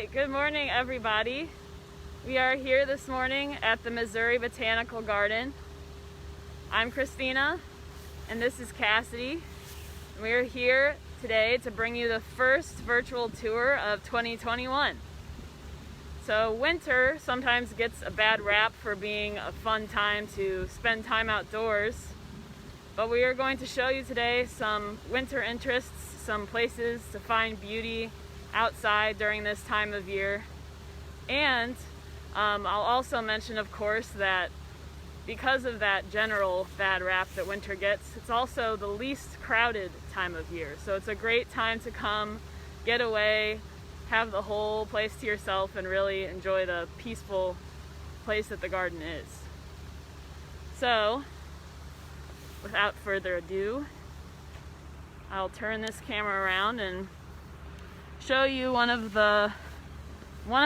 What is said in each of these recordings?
right, good morning everybody. We are here this morning at the Missouri Botanical Garden. I'm Christina and this is Cassidy. We are here today to bring you the first virtual tour of 2021. So winter sometimes gets a bad rap for being a fun time to spend time outdoors, but we are going to show you today some winter interests, some places to find beauty outside during this time of year. And I'll also mention, of course, that because of that general bad rap that winter gets, it's also the least crowded time of year. So it's a great time to come, get away, have the whole place to yourself, and really enjoy the peaceful place that the garden is. So, without further ado, I'll turn this camera around and show you one of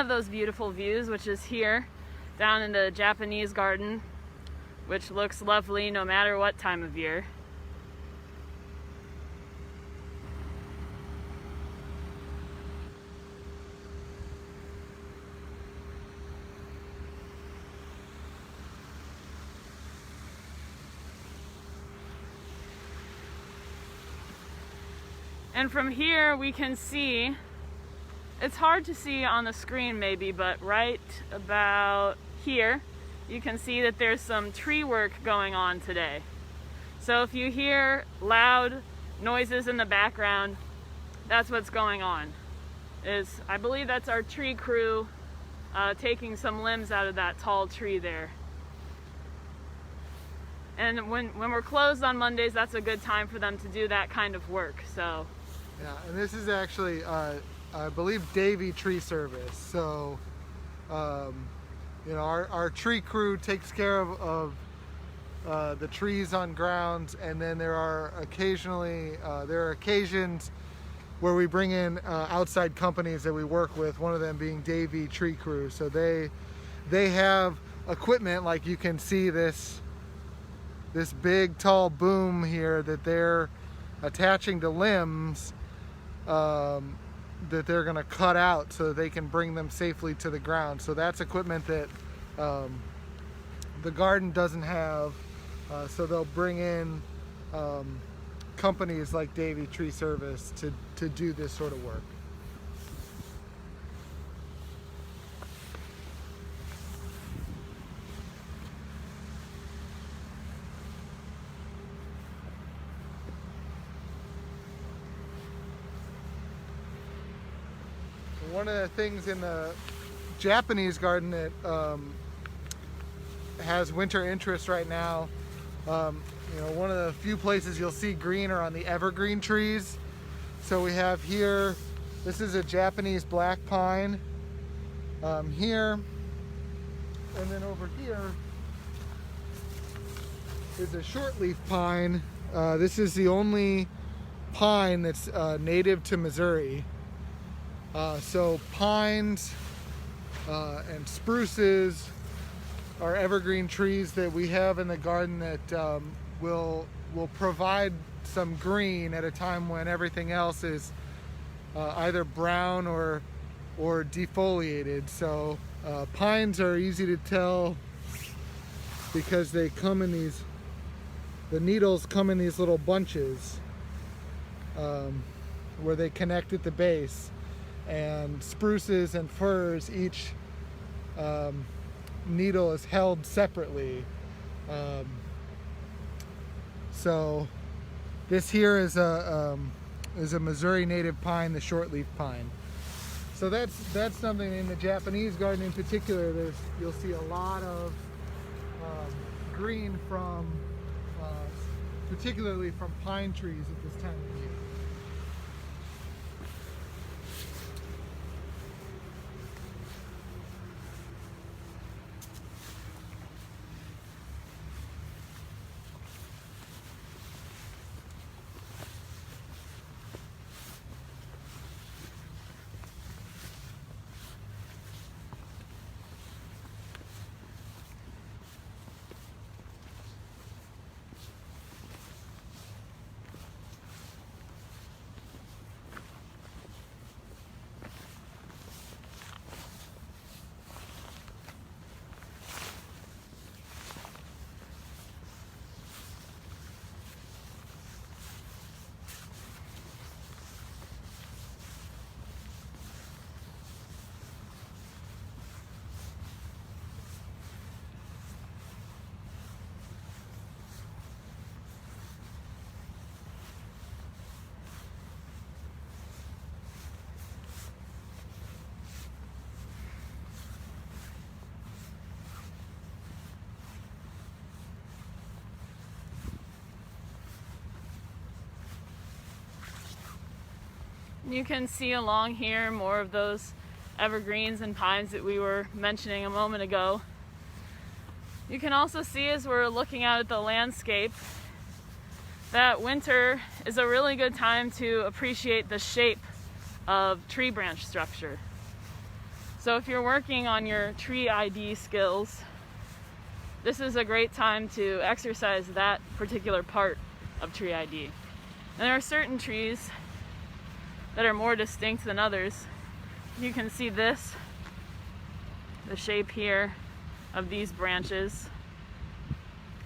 those beautiful views, which is here down in the Japanese garden, which looks lovely no matter what time of year. And from here we can see, it's hard to see on the screen maybe, but right about here you can see that there's some tree work going on today. So if you hear loud noises in the background, that's what's going on. I believe that's our tree crew taking some limbs out of that tall tree there. And when we're closed on Mondays, that's a good time for them to do that kind of work. So yeah, and this is actually I believe Davy Tree Service. So our tree crew takes care of the trees on grounds, and then there are occasions where we bring in outside companies that we work with, one of them being Davy Tree Crew. So they have equipment, like you can see this big tall boom here that they're attaching to limbs that they're going to cut out so they can bring them safely to the ground. So that's equipment that the garden doesn't have, so they'll bring in companies like Davy Tree Service to do this sort of work. One of the things in the Japanese garden that has winter interest right now, one of the few places you'll see green are on the evergreen trees. So we have here, this is a Japanese black pine here, and then over here is a shortleaf pine. This is the only pine that's native to Missouri. So pines and spruces are evergreen trees that we have in the garden that will provide some green at a time when everything else is either brown or defoliated. So pines are easy to tell because they come in the needles come in these little bunches where they connect at the base. And spruces and firs, each needle is held separately. So this here is a Missouri native pine, the shortleaf pine. So that's something in the Japanese garden in particular. You'll see a lot of green from, particularly from pine trees at this time of year. You can see along here more of those evergreens and pines that we were mentioning a moment ago. You can also see, as we're looking out at the landscape, that winter is a really good time to appreciate the shape of tree branch structure. So if you're working on your tree ID skills, this is a great time to exercise that particular part of tree ID. And there are certain trees that are more distinct than others. You can see this, the shape here of these branches,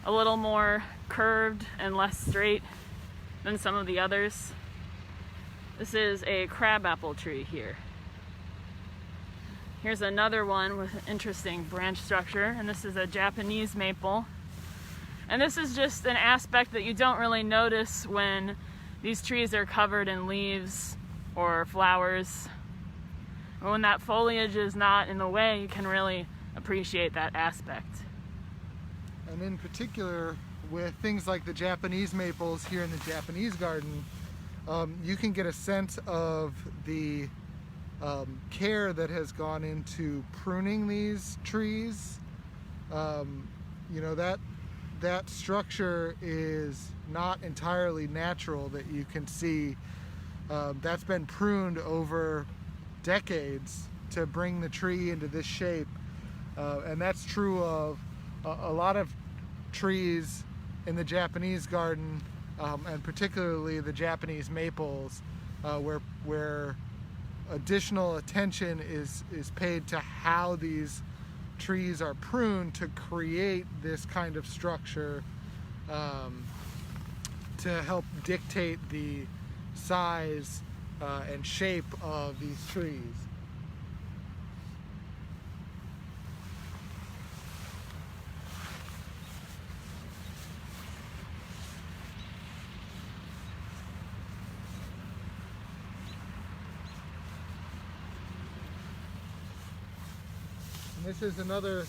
a little more curved and less straight than some of the others. This is a crabapple tree here. Here's another one with an interesting branch structure, and this is a Japanese maple. And this is just an aspect that you don't really notice when these trees are covered in leaves or flowers. But when that foliage is not in the way, you can really appreciate that aspect. And in particular, with things like the Japanese maples here in the Japanese garden, you can get a sense of the care that has gone into pruning these trees. You know, that structure is not entirely natural that you can see. That's been pruned over decades to bring the tree into this shape. And that's true of a lot of trees in the Japanese garden, and particularly the Japanese maples, where additional attention is paid to how these trees are pruned to create this kind of structure, to help dictate the size and shape of these trees. This is another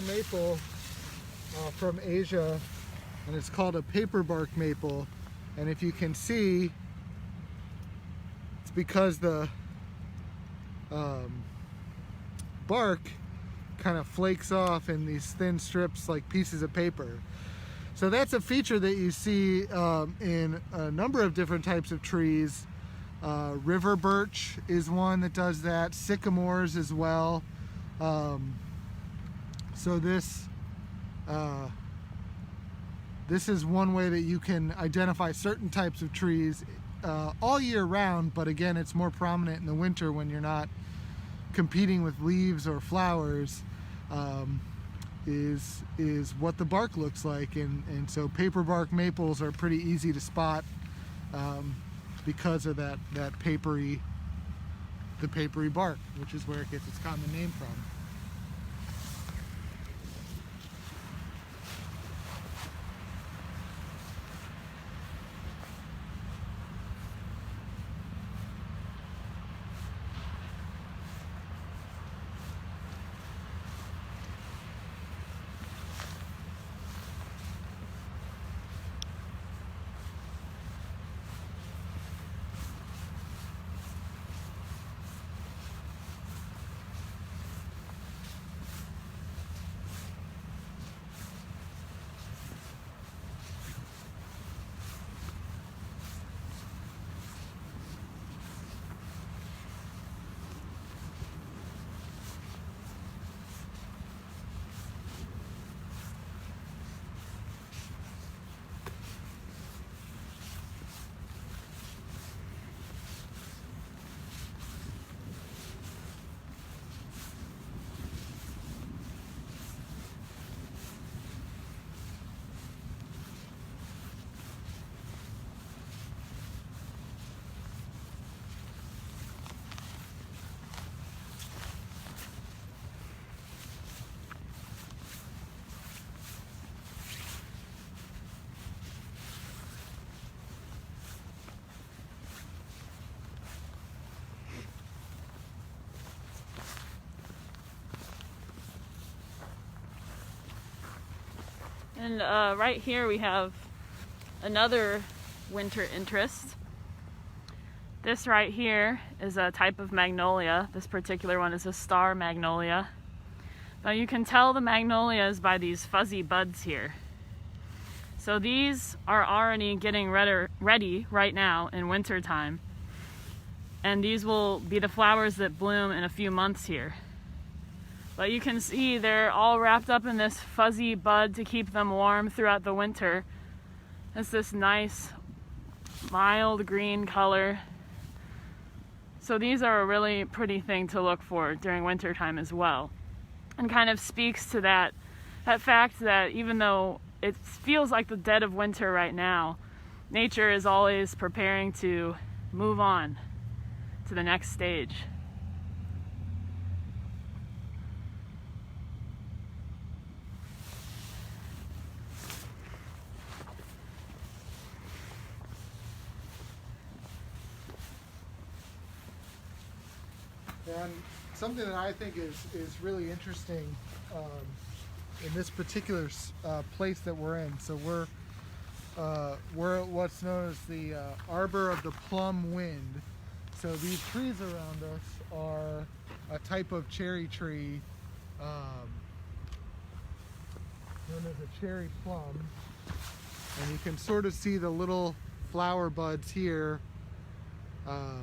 maple from Asia, and it's called a paperbark maple. And if you can see, it's because the bark kind of flakes off in these thin strips like pieces of paper. So that's a feature that you see in a number of different types of trees. River birch is one that does that, sycamores as well. So this is one way that you can identify certain types of trees all year round, but again, it's more prominent in the winter when you're not competing with leaves or flowers, is what the bark looks like. And so paperbark maples are pretty easy to spot because of that papery bark, which is where it gets its common name from. And right here we have another winter interest. This right here is a type of magnolia. This particular one is a star magnolia. Now you can tell the magnolias by these fuzzy buds here. So these are already getting ready right now in winter time. And these will be the flowers that bloom in a few months here. But you can see they're all wrapped up in this fuzzy bud to keep them warm throughout the winter. It's this nice mild green color. So these are a really pretty thing to look for during winter time as well. And kind of speaks to that fact that even though it feels like the dead of winter right now, nature is always preparing to move on to the next stage. And something that I think is really interesting in this particular place that we're in. So we're at what's known as the Arbor of the Plum Wind. So these trees around us are a type of cherry tree known as a cherry plum. And you can sort of see the little flower buds here, or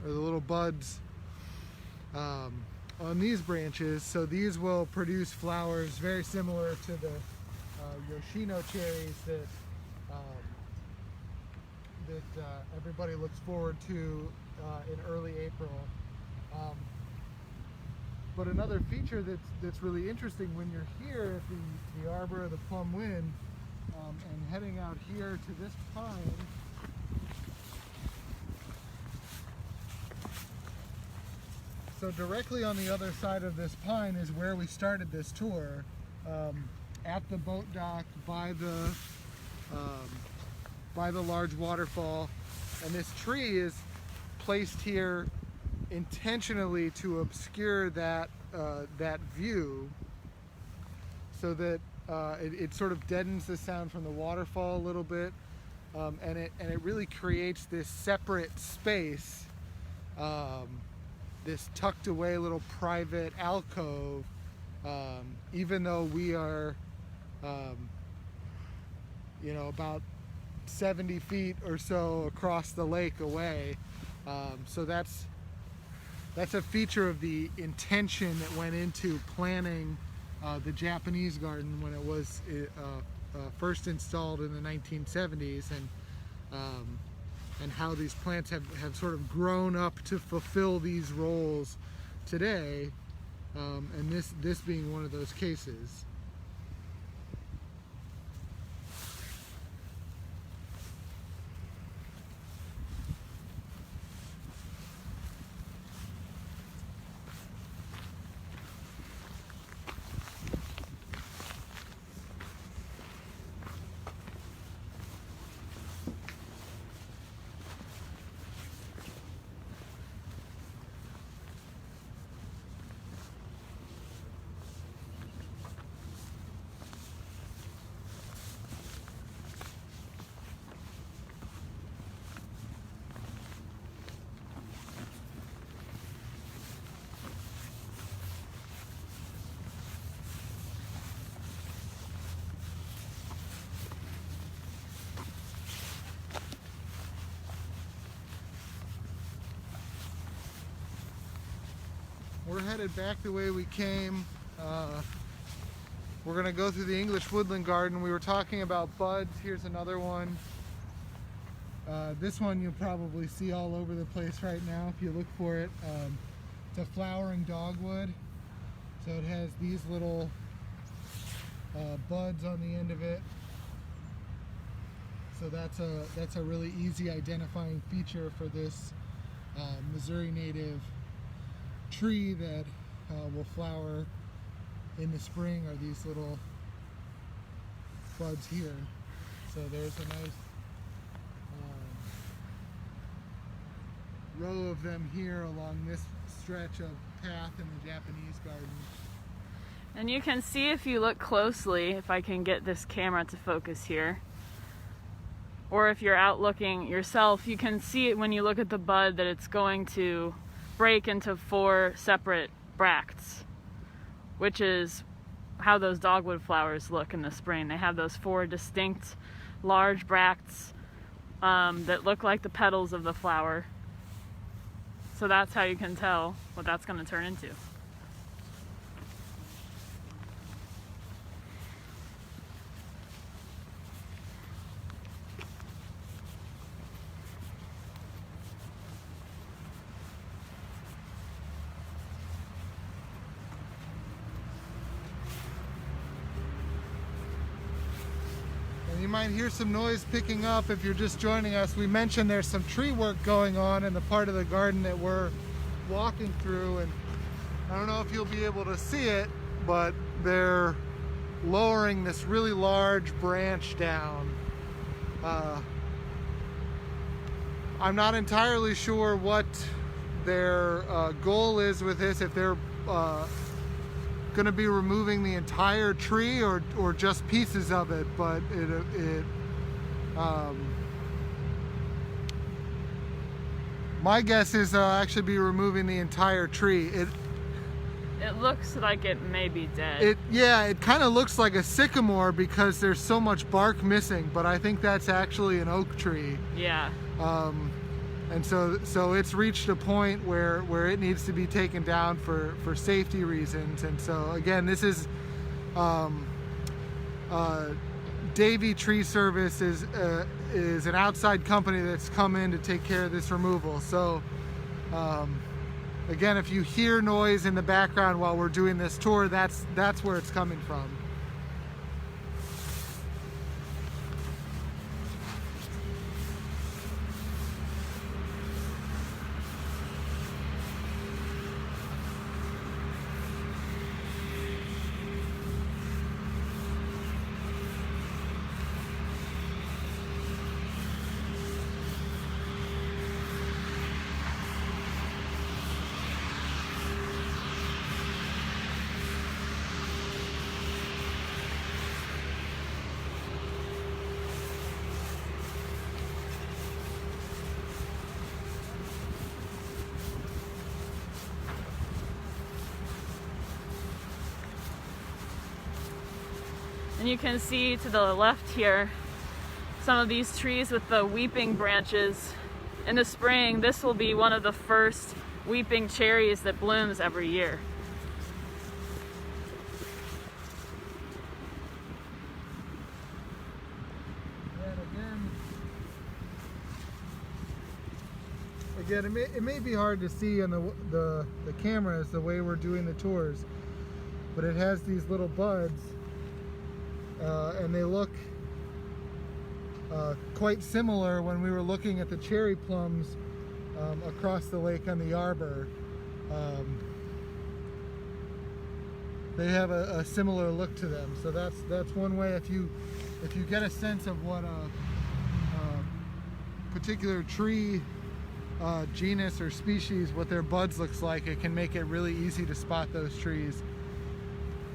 the little buds on these branches. So these will produce flowers very similar to the Yoshino cherries that everybody looks forward to in early April. But another feature that's really interesting when you're here at the Arbor of the Plum Wind and heading out here to this pine, so directly on the other side of this pine is where we started this tour, at the boat dock by the large waterfall. And this tree is placed here intentionally to obscure that view, so that it sort of deadens the sound from the waterfall a little bit, and it really creates this separate space, this tucked away little private alcove, even though we are about 70 feet or so across the lake away. So that's a feature of the intention that went into planning the Japanese garden when it was first installed in the 1970s, and how these plants have sort of grown up to fulfill these roles today, and this being one of those cases. We're headed back the way we came. We're gonna go through the English woodland garden. We were talking about buds. Here's another one. This one you'll probably see all over the place right now if you look for it. It's a flowering dogwood. So it has these little buds on the end of it. So that's a really easy identifying feature for this Missouri native tree that will flower in the spring, are these little buds here. So there's a nice row of them here along this stretch of path in the Japanese garden. And you can see if you look closely, if I can get this camera to focus here, or if you're out looking yourself, you can see it when you look at the bud that it's going to break into 4 separate bracts, which is how those dogwood flowers look in the spring. They have those 4 distinct large bracts that look like the petals of the flower. So that's how you can tell what that's going to turn into. You might hear some noise picking up if you're just joining us. We mentioned there's some tree work going on in the part of the garden that we're walking through, and I don't know if you'll be able to see it, but they're lowering this really large branch down. I'm not entirely sure what their goal is with this, if they're going to be removing the entire tree or just pieces of it, but my guess is they'll actually be removing the entire tree. It looks like it may be dead. It kind of looks like a sycamore because there's so much bark missing, but I think that's actually an oak tree. Yeah. And so it's reached a point where it needs to be taken down for safety reasons. And so again, this is Davy Tree Service is an outside company that's come in to take care of this removal. So again, if you hear noise in the background while we're doing this tour, that's where it's coming from. And you can see to the left here some of these trees with the weeping branches. In the spring, this will be one of the first weeping cherries that blooms every year. And again, it may be hard to see on the cameras the way we're doing the tours, but it has these little buds. And they look quite similar when we were looking at the cherry plums across the lake on the arbor. They have a similar look to them. So that's one way. If you get a sense of what a particular tree genus or species, what their buds looks like, it can make it really easy to spot those trees,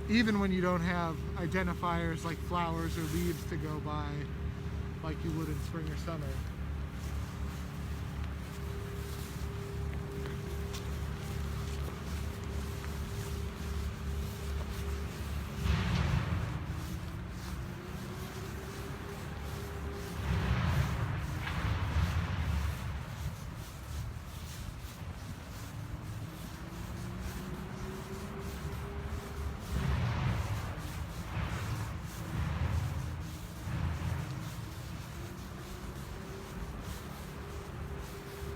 even when you don't have identifiers like flowers or leaves to go by like you would in spring or summer.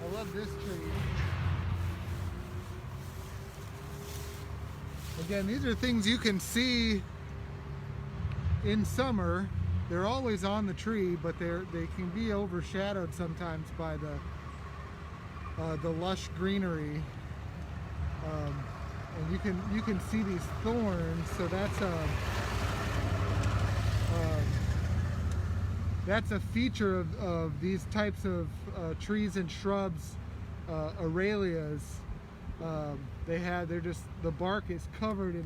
I love this tree. Again, these are things you can see in summer. They're always on the tree, but they can be overshadowed sometimes by the lush greenery. And you can see these thorns. So that's a feature of these types of trees and shrubs, Aralias. The bark is covered in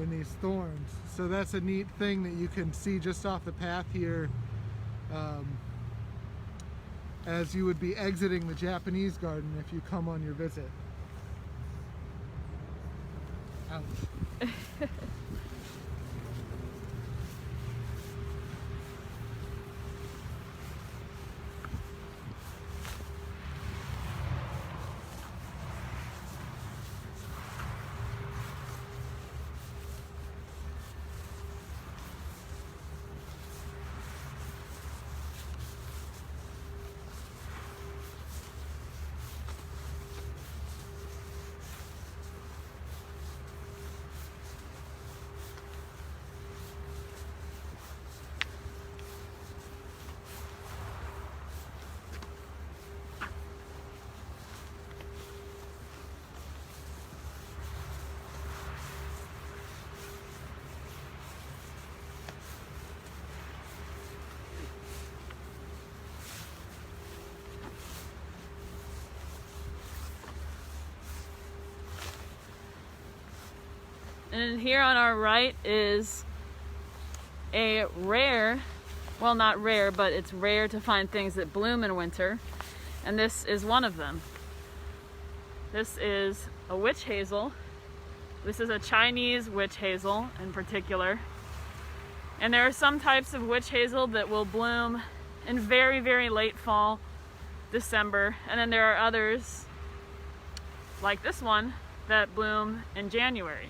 these thorns. So that's a neat thing that you can see just off the path here as you would be exiting the Japanese garden if you come on your visit. Ouch. And here on our right is a rare, well, not rare, but it's rare to find things that bloom in winter. And this is one of them. This is a witch hazel. This is a Chinese witch hazel in particular. And there are some types of witch hazel that will bloom in very, very late fall, December. And then there are others, like this one, that bloom in January.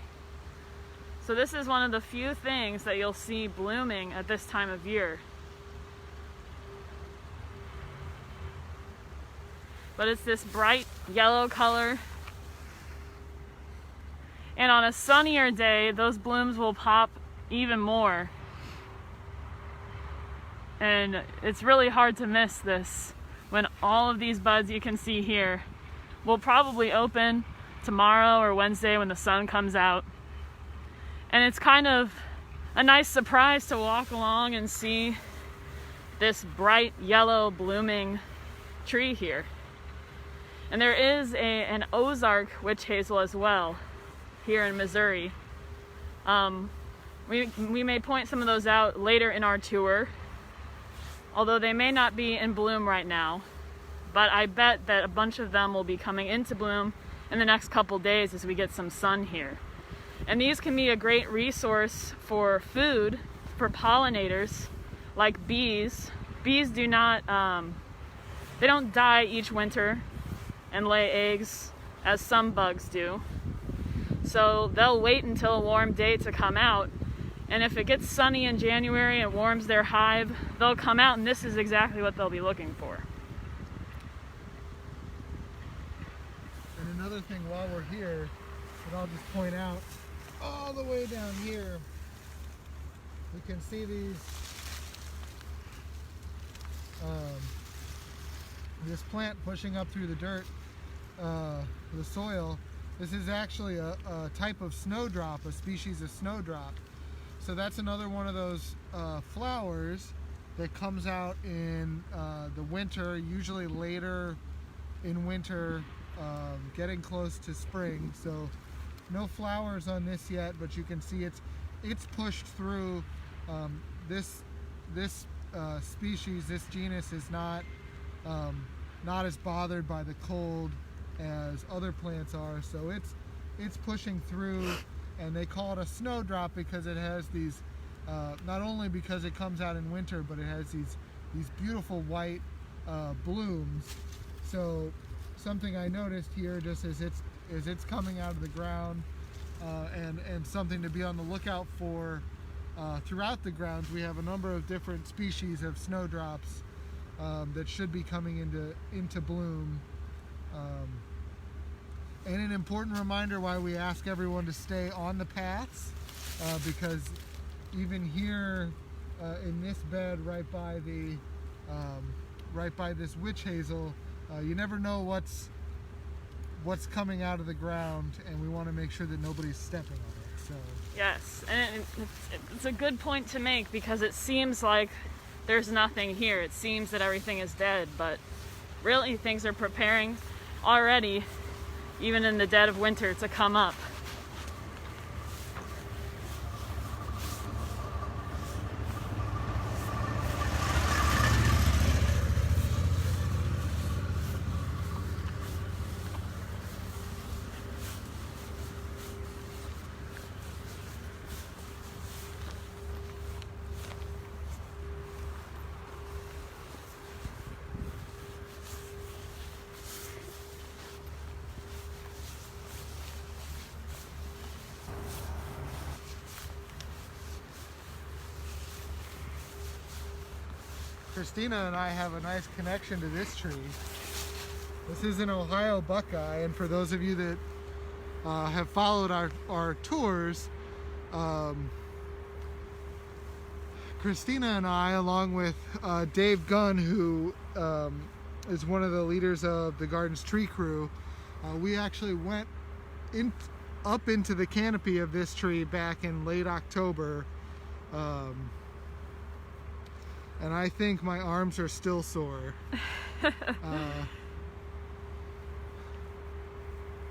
So this is one of the few things that you'll see blooming at this time of year. But it's this bright yellow color. And on a sunnier day, those blooms will pop even more. And it's really hard to miss this when all of these buds you can see here will probably open tomorrow or Wednesday when the sun comes out. And it's kind of a nice surprise to walk along and see this bright yellow blooming tree here. And there is an Ozark witch hazel as well here in Missouri. We may point some of those out later in our tour, although they may not be in bloom right now. But I bet that a bunch of them will be coming into bloom in the next couple days as we get some sun here. And these can be a great resource for food, for pollinators, like bees. Bees do not, they don't die each winter and lay eggs as some bugs do. So they'll wait until a warm day to come out. And if it gets sunny in January and warms their hive, they'll come out, and this is exactly what they'll be looking for. And another thing while we're here, that I'll just point out, all the way down here, we can see these, this plant pushing up through the dirt, the soil. This is actually a type of snowdrop, a species of snowdrop. So that's another one of those flowers that comes out in the winter, usually later in winter, getting close to spring. So no flowers on this yet, but you can see it's pushed through. This species, this genus, is not as bothered by the cold as other plants are. So it's pushing through, and they call it a snowdrop because it has these. Not only because it comes out in winter, but it has these beautiful white blooms. So something I noticed here, just as it's coming out of the ground, and something to be on the lookout for throughout the grounds. We have a number of different species of snowdrops that should be coming into bloom. And an important reminder why we ask everyone to stay on the paths, because even here in this bed right by this witch hazel, you never know what's coming out of the ground, and we want to make sure that nobody's stepping on it. So yes, and it's a good point to make, because it seems like there's nothing here. It seems that everything is dead, but really things are preparing already, even in the dead of winter, to come up. Christina and I have a nice connection to this tree. This is an Ohio buckeye, and for those of you that have followed our tours, Christina and I, along with Dave Gunn, who is one of the leaders of the garden's tree crew, we actually went up into the canopy of this tree back in late October, and I think my arms are still sore.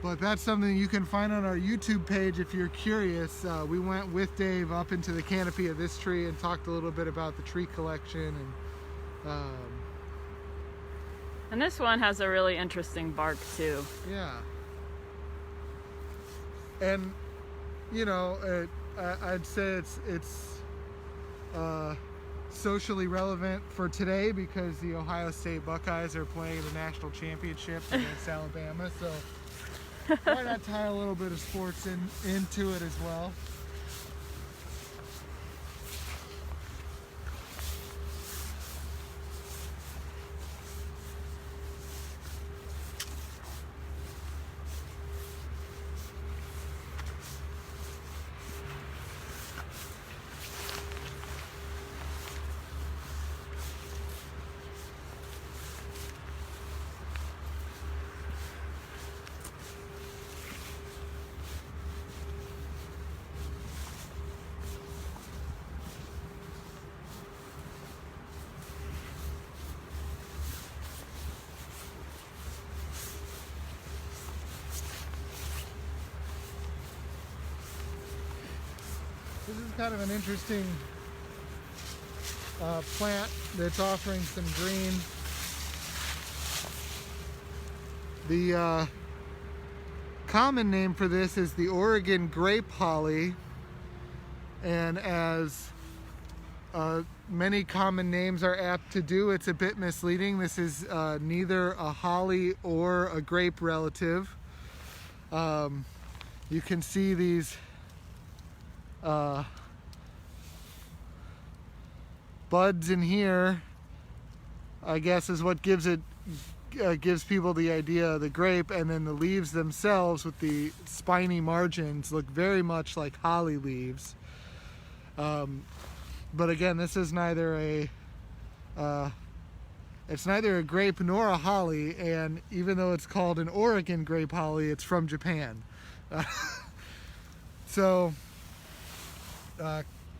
But that's something you can find on our YouTube page if you're curious. We went with Dave up into the canopy of this tree and talked a little bit about the tree collection. And this one has a really interesting bark too. Yeah. And, you know, I'd say it's socially relevant for today because the Ohio State Buckeyes are playing the national championship against Alabama. So why not tie a little bit of sports into it as well? This is kind of an interesting plant that's offering some green. The common name for this is the Oregon grape holly, and as many common names are apt to do, it's a bit misleading. This is neither a holly or a grape relative. You can see these buds in here, I guess, is what gives people the idea of the grape, and then the leaves themselves with the spiny margins look very much like holly leaves. But again, this is neither a grape nor a holly, and even though it's called an Oregon grape holly, it's from Japan. So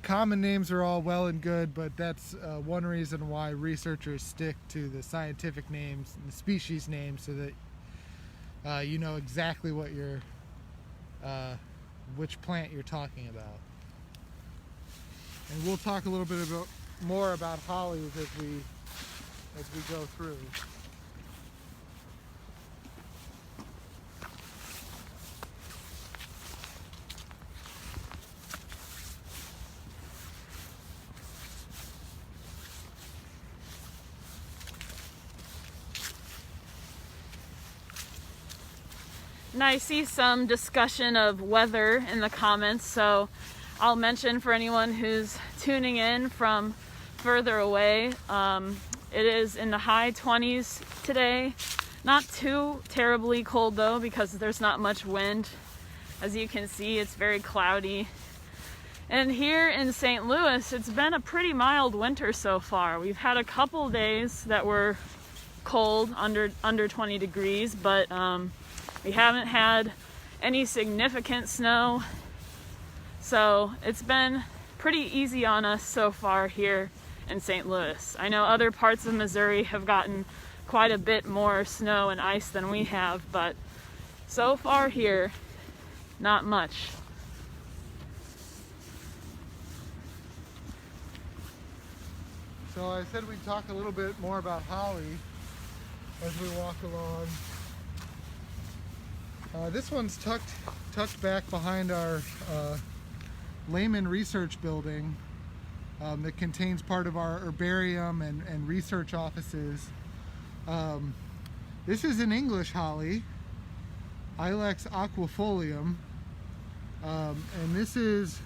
common names are all well and good, but that's one reason why researchers stick to the scientific names, the species names, so that you know exactly what which plant you're talking about. And we'll talk a little bit more about hollies as we go through. And I see some discussion of weather in the comments, so I'll mention for anyone who's tuning in from further away, it is in the high 20s today. Not too terribly cold though, because there's not much wind. As you can see, it's very cloudy. And here in St. Louis, it's been a pretty mild winter so far. We've had a couple days that were cold, under 20 degrees, but we haven't had any significant snow. So it's been pretty easy on us so far here in St. Louis. I know other parts of Missouri have gotten quite a bit more snow and ice than we have, but so far here, not much. So I said we'd talk a little bit more about holly as we walk along. This one's tucked back behind our Lehman Research Building that contains part of our herbarium and research offices. This is an English holly, Ilex aquifolium, and this is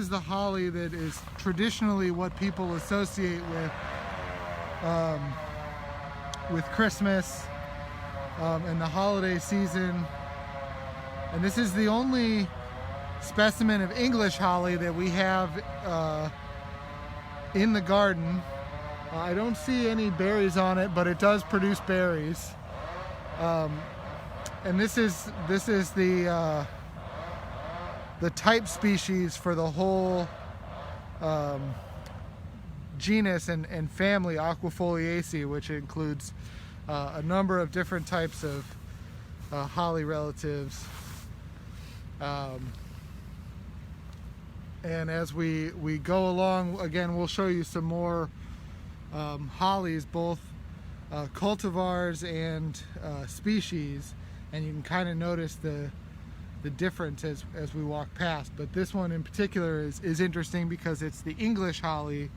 the holly that is traditionally what people associate with with Christmas and the holiday season. And this is the only specimen of English holly that we have in the garden. I don't see any berries on it, but it does produce berries. And this is the type species for the whole genus and family Aquifoliaceae, which includes a number of different types of holly relatives. And as we go along, again, we'll show you some more hollies, both cultivars and species, and you can kind of notice the difference as we walk past. But this one in particular is interesting because it's the English holly,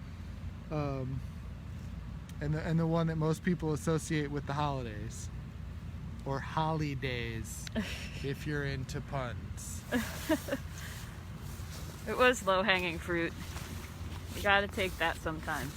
and the one that most people associate with the holidays, or holidays, if you're into puns. It was low-hanging fruit. You gotta take that sometimes.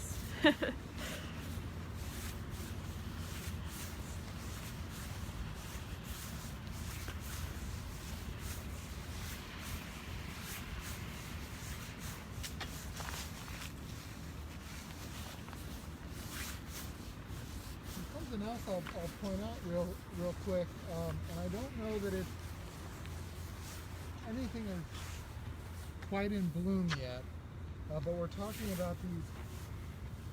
Something else I'll point out real quick, and I don't know that it's anything is quite in bloom yet, but we're talking about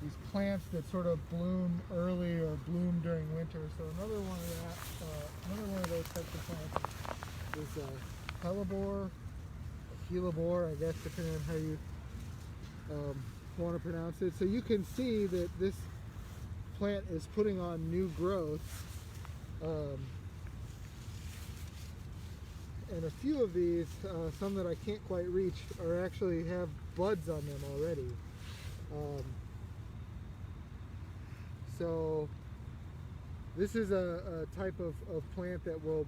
these plants that sort of bloom early or bloom during winter. So another one of those types of plants is hellebore, hellebore, I guess, depending on how you want to pronounce it. So you can see that this plant is putting on new growth, and a few of these, some that I can't quite reach, actually have buds on them already. So this is a type of plant that will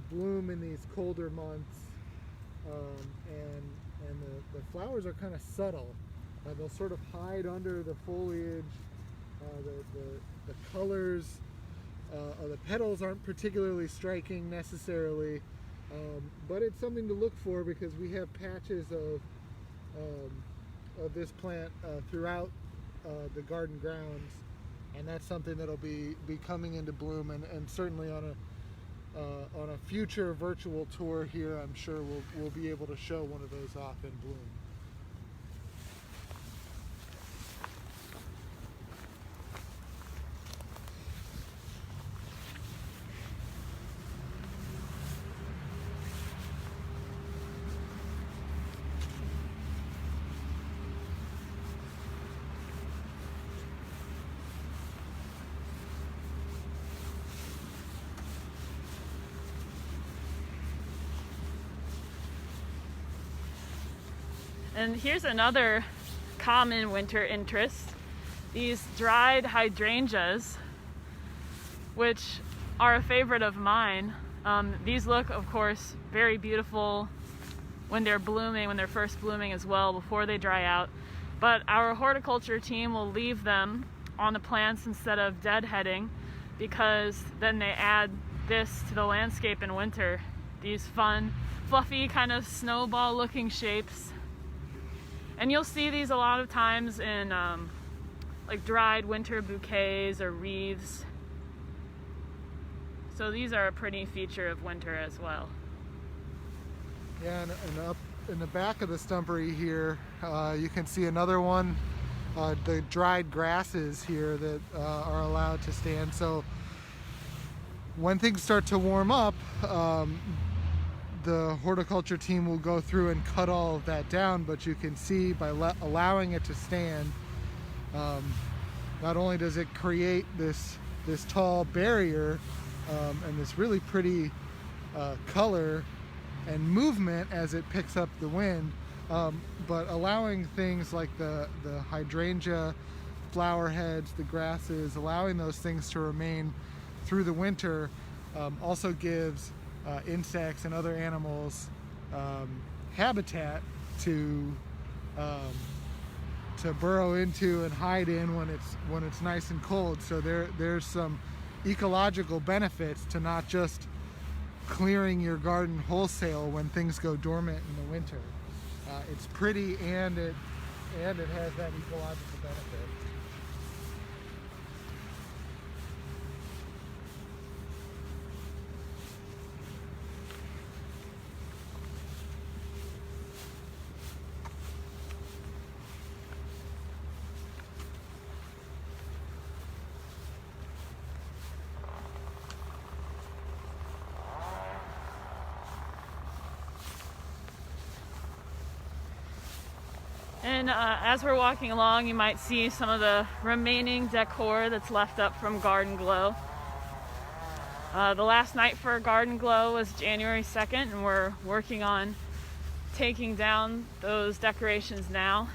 bloom in these colder months, and the flowers are kind of subtle. They'll sort of hide under the foliage. The colors of the petals aren't particularly striking necessarily, but it's something to look for because we have patches of this plant throughout the garden grounds, and that's something that'll be coming into bloom, and certainly on a future virtual tour here, I'm sure we'll be able to show one of those off in bloom. And here's another common winter interest, these dried hydrangeas, which are a favorite of mine. These look, of course, very beautiful when they're blooming, when they're first blooming as well, before they dry out. But our horticulture team will leave them on the plants instead of deadheading, because then they add this to the landscape in winter. These fun, fluffy, kind of snowball looking shapes. And you'll see these a lot of times in like dried winter bouquets or wreaths. So these are a pretty feature of winter as well. Yeah, and up in the back of the stumpery here, you can see another one, the dried grasses here that are allowed to stand. So when things start to warm up, the horticulture team will go through and cut all of that down, but you can see by allowing it to stand, not only does it create this tall barrier and this really pretty color and movement as it picks up the wind, but allowing things like the hydrangea flower heads, the grasses, allowing those things to remain through the winter also gives insects and other animals habitat to to burrow into and hide in when it's nice and cold. So there's some ecological benefits to not just clearing your garden wholesale when things go dormant in the winter. It's pretty, and it has that ecological benefit. And as we're walking along, you might see some of the remaining decor that's left up from Garden Glow. The last night for Garden Glow was January 2nd, and we're working on taking down those decorations now.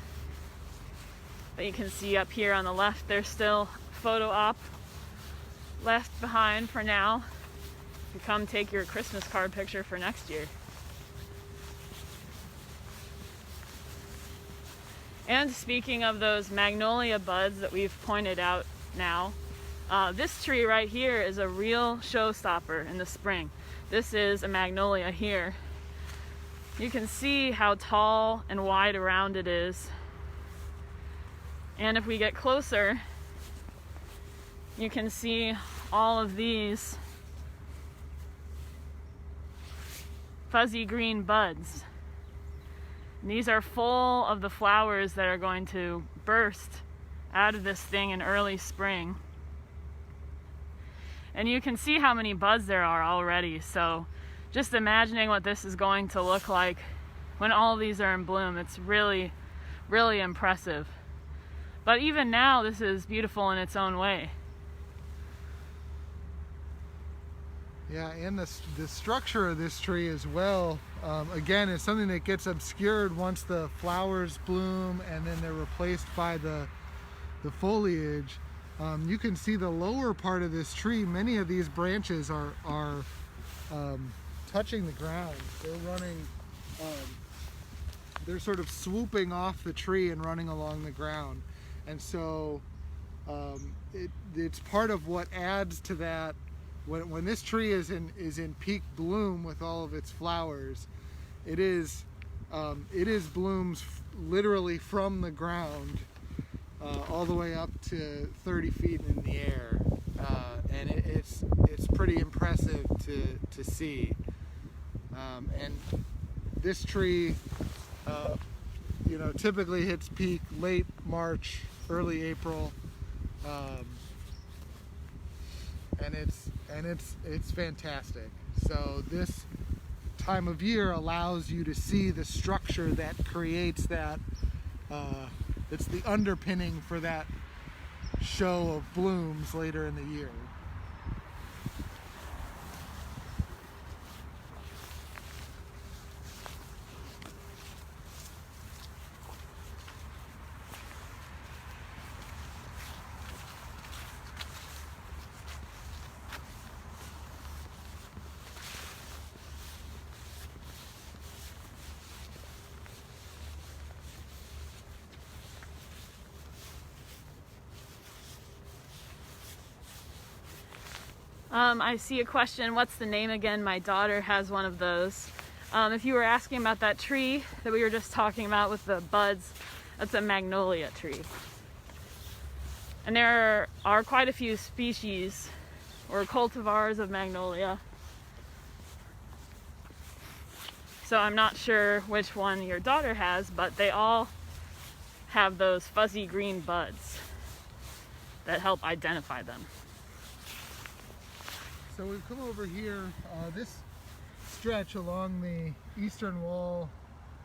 But you can see up here on the left, there's still photo op left behind for now. You come take your Christmas card picture for next year. And speaking of those magnolia buds that we've pointed out now, this tree right here is a real showstopper in the spring. This is a magnolia here. You can see how tall and wide around it is. And if we get closer, you can see all of these fuzzy green buds. And these are full of the flowers that are going to burst out of this thing in early spring. And you can see how many buds there are already. So just imagining what this is going to look like when all of these are in bloom, it's really, really impressive. But even now, this is beautiful in its own way. Yeah, and the structure of this tree as well, again, is something that gets obscured once the flowers bloom and then they're replaced by the foliage. You can see the lower part of this tree. Many of these branches are touching the ground. They're running, they're sort of swooping off the tree and running along the ground. And so it's part of what adds to that. When this tree is in peak bloom with all of its flowers, it is blooms literally from the ground all the way up to 30 feet in the air, and it's pretty impressive to see. And this tree, typically hits peak late March, early April. And it's fantastic. So this time of year allows you to see the structure that creates that, it's the underpinning for that show of blooms later in the year. I see a question, what's the name again? My daughter has one of those. If you were asking about that tree that we were just talking about with the buds, that's a magnolia tree. And there are quite a few species or cultivars of magnolia. So I'm not sure which one your daughter has, but they all have those fuzzy green buds that help identify them. So we've come over here, this stretch along the eastern wall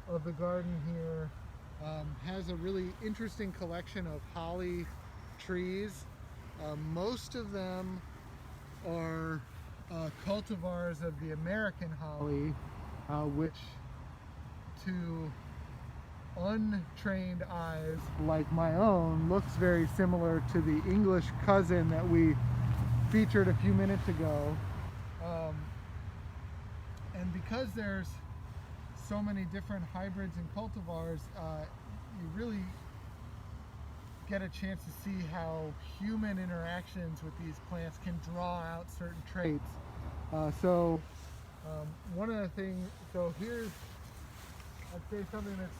of the garden here has a really interesting collection of holly trees. Most of them are cultivars of the American holly, which to untrained eyes like my own looks very similar to the English cousin that we featured a few minutes ago. And because there's so many different hybrids and cultivars, you really get a chance to see how human interactions with these plants can draw out certain traits. One of the things, so here's, I'd say something that's